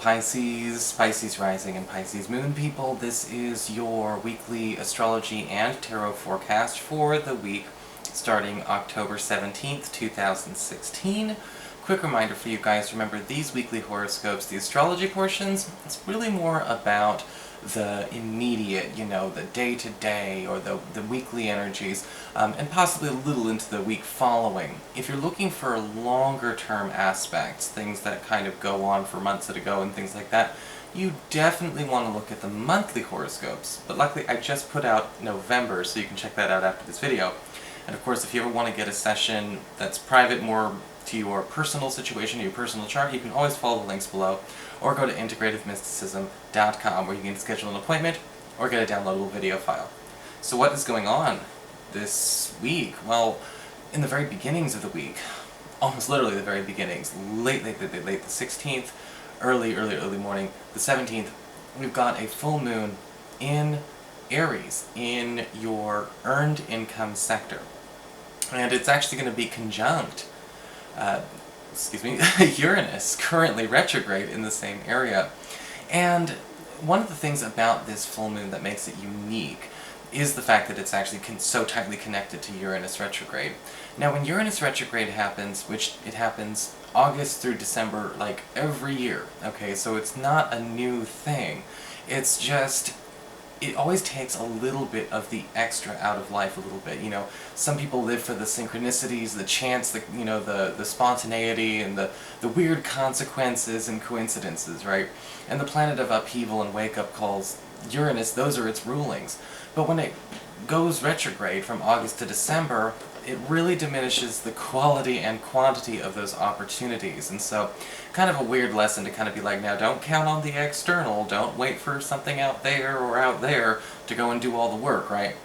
Pisces, Pisces rising and Pisces moon people, this is your weekly astrology and tarot forecast for the week starting October 17th, 2016. Quick reminder for you guys, remember these weekly horoscopes, the astrology portions, it's really more about the immediate, the day-to-day or the weekly energies, and possibly a little into the week following. If you're looking for longer-term aspects, things that kind of go on for months at a go and things like that, you definitely want to look at the monthly horoscopes. But luckily I just put out November, so you can check that out after this video. And of course, if you ever want to get a session that's private, more to your personal situation, your personal chart, you can always follow the links below, or go to integrativemysticism.com where you can schedule an appointment or get a downloadable video file. So what is going on this week? Well, in the very beginnings of the week, almost literally the very beginnings, late the 16th, early morning, the 17th, we've got a full moon in Aries, in your earned income sector. And it's actually going to be conjunct Uranus, currently retrograde in the same area. And one of the things about this full moon that makes it unique is the fact that it's actually so tightly connected to Uranus retrograde. Now when Uranus retrograde happens, which it happens August through December, like every year, okay, so it's not a new thing. It's just, it always takes a little bit of the extra out of life a little bit, Some people live for the synchronicities, the chance, the spontaneity, and the weird consequences and coincidences, right? And the planet of upheaval and wake-up calls, Uranus, those are its rulings. But when it goes retrograde from August to December, it really diminishes the quality and quantity of those opportunities. And so, kind of a weird lesson to kind of be like, now don't count on the external, don't wait for something out there or out there to go and do all the work, right?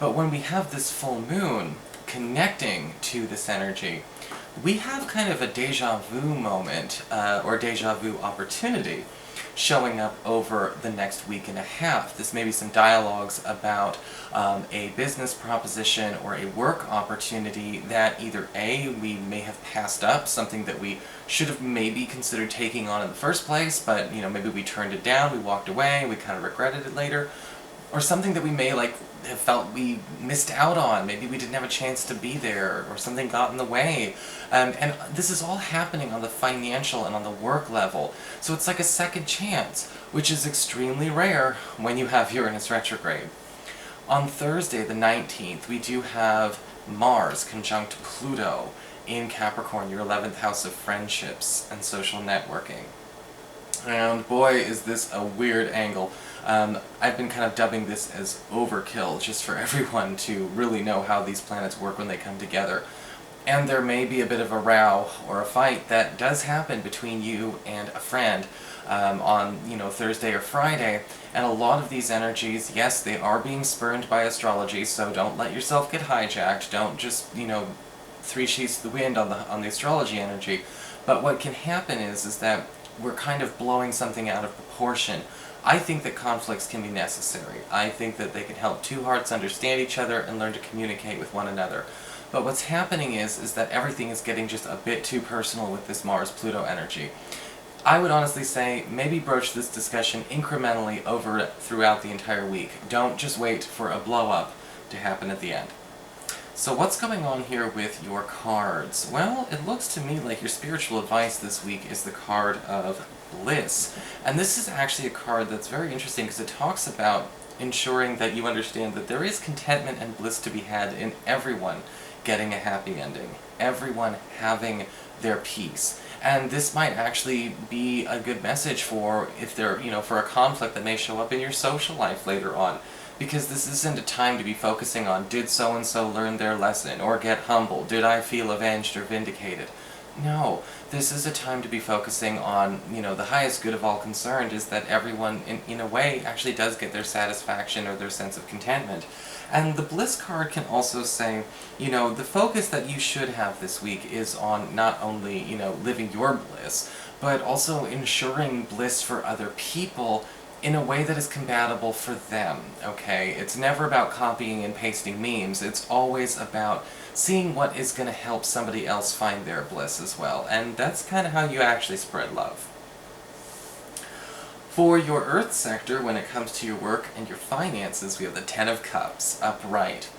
But when we have this full moon connecting to this energy, we have kind of a deja vu moment, or deja vu opportunity, showing up over the next week and a half. This may be some dialogues about a business proposition or a work opportunity that either A, we may have passed up, something that we should have maybe considered taking on in the first place, but maybe we turned it down, we walked away, we kind of regretted it later, or something that we may have felt we missed out on, maybe we didn't have a chance to be there, or something got in the way. And this is all happening on the financial and on the work level. So it's like a second chance, which is extremely rare when you have Uranus retrograde. On Thursday, the 19th, we do have Mars conjunct Pluto in Capricorn, your 11th house of friendships and social networking. And boy, is this a weird angle. I've been kind of dubbing this as overkill, just for everyone to really know how these planets work when they come together. And there may be a bit of a row or a fight that does happen between you and a friend on, Thursday or Friday. And a lot of these energies, yes, they are being spurned by astrology, so don't let yourself get hijacked. Don't just, three sheets to the wind on the astrology energy. But what can happen is that we're kind of blowing something out of proportion. I think that conflicts can be necessary. I think that they can help two hearts understand each other and learn to communicate with one another. But what's happening is that everything is getting just a bit too personal with this Mars-Pluto energy. I would honestly say, maybe broach this discussion incrementally over throughout the entire week. Don't just wait for a blow-up to happen at the end. So what's going on here with your cards? Well, it looks to me like your spiritual advice this week is the card of bliss. And this is actually a card that's very interesting because it talks about ensuring that you understand that there is contentment and bliss to be had in everyone getting a happy ending, everyone having their peace. And this might actually be a good message for if there, for a conflict that may show up in your social life later on. Because this isn't a time to be focusing on, did so-and-so learn their lesson, or get humble, did I feel avenged or vindicated? No, this is a time to be focusing on, the highest good of all concerned is that everyone, in a way, actually does get their satisfaction or their sense of contentment. And the bliss card can also say, the focus that you should have this week is on not only, living your bliss, but also ensuring bliss for other people in a way that is compatible for them, okay? It's never about copying and pasting memes, it's always about seeing what is going to help somebody else find their bliss as well, and that's kind of how you actually spread love. For your Earth sector, when it comes to your work and your finances, we have the Ten of Cups, upright.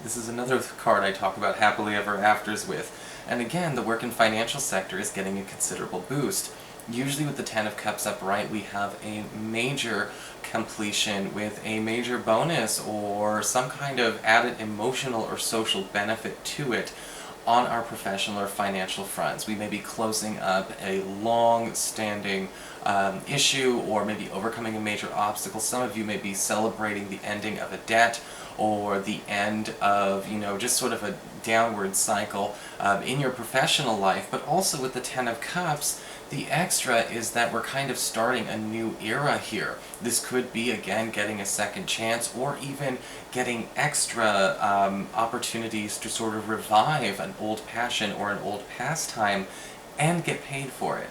This is another card I talk about happily ever afters with. And again, the work and financial sector is getting a considerable boost. Usually with the Ten of Cups upright, we have a major completion with a major bonus or some kind of added emotional or social benefit to it on our professional or financial fronts. We may be closing up a long-standing issue, or maybe overcoming a major obstacle. Some of you may be celebrating the ending of a debt, or the end of, just sort of a downward cycle in your professional life. But also with the Ten of Cups, the extra is that we're kind of starting a new era here. This could be, again, getting a second chance, or even getting extra opportunities to sort of revive an old passion or an old pastime and get paid for it.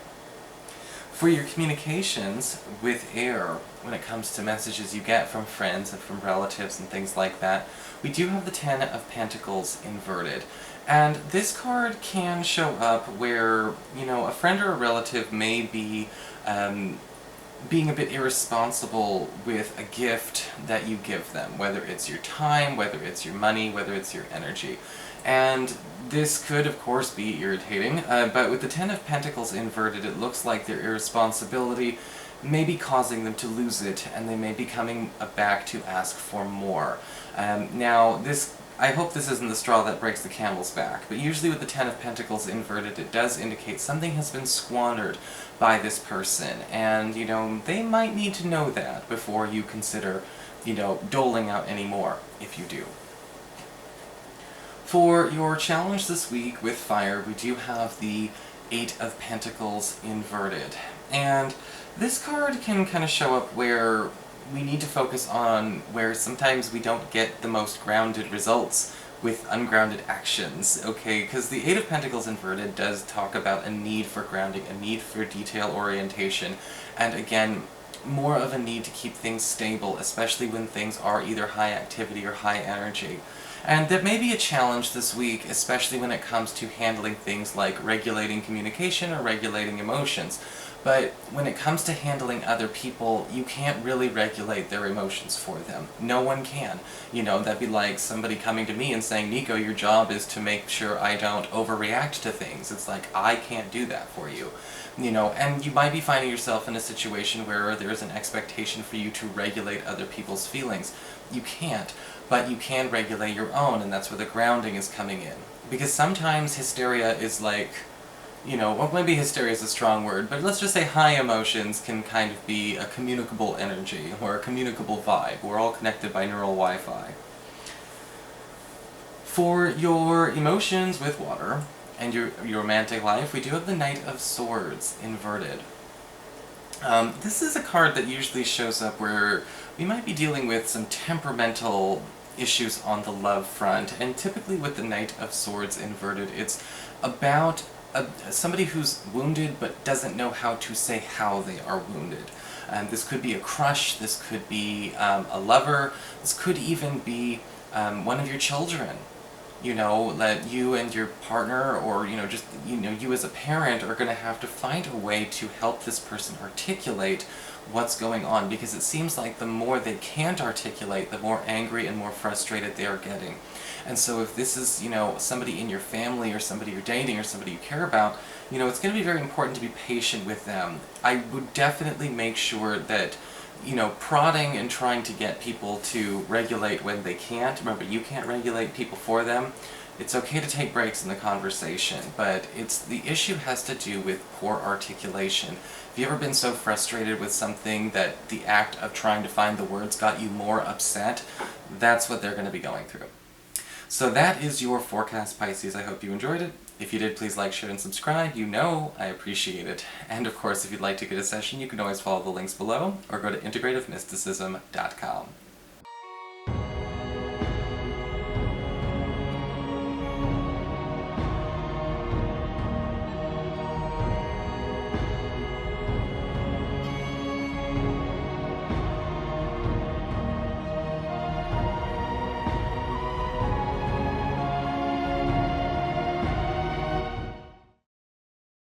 For your communications with air, when it comes to messages you get from friends and from relatives and things like that, we do have the Ten of Pentacles inverted. And this card can show up where, a friend or a relative may be being a bit irresponsible with a gift that you give them, whether it's your time, whether it's your money, whether it's your energy. And this could, of course, be irritating, but with the Ten of Pentacles inverted, it looks like their irresponsibility may be causing them to lose it, and they may be coming back to ask for more. Now, I hope this isn't the straw that breaks the camel's back, but usually with the Ten of Pentacles inverted, it does indicate something has been squandered by this person, and, they might need to know that before you consider, doling out any more, if you do. For your challenge this week with fire, we do have the Eight of Pentacles inverted. And this card can kind of show up where we need to focus on where sometimes we don't get the most grounded results with ungrounded actions, okay? Because the Eight of Pentacles inverted does talk about a need for grounding, a need for detail orientation, and again, more of a need to keep things stable, especially when things are either high activity or high energy. And that may be a challenge this week, especially when it comes to handling things like regulating communication or regulating emotions. But when it comes to handling other people, you can't really regulate their emotions for them. No one can. That'd be like somebody coming to me and saying, Nico, your job is to make sure I don't overreact to things. It's like, I can't do that for you. And you might be finding yourself in a situation where there's an expectation for you to regulate other people's feelings. You can't, but you can regulate your own, and that's where the grounding is coming in. Because sometimes hysteria is like, well, maybe hysteria is a strong word, but let's just say high emotions can kind of be a communicable energy, or a communicable vibe. We're all connected by neural Wi-Fi. For your emotions with water, and your romantic life, we do have the Knight of Swords inverted. This is a card that usually shows up where we might be dealing with some temperamental issues on the love front, and typically with the Knight of Swords inverted, it's about somebody who's wounded but doesn't know how to say how they are wounded. This could be a crush, this could be a lover, this could even be one of your children. That you and your partner, or just you as a parent, are going to have to find a way to help this person articulate what's going on, because it seems like the more they can't articulate, the more angry and more frustrated they are getting. And so if this is, somebody in your family, or somebody you're dating, or somebody you care about, it's going to be very important to be patient with them. I would definitely make sure that prodding and trying to get people to regulate when they can't. Remember, you can't regulate people for them. It's okay to take breaks in the conversation, but the issue has to do with poor articulation. Have you ever been so frustrated with something that the act of trying to find the words got you more upset? That's what they're going to be going through. So that is your forecast, Pisces. I hope you enjoyed it. If you did, please like, share, and subscribe. I appreciate it. And of course, if you'd like to get a session, you can always follow the links below, or go to integrativemysticism.com.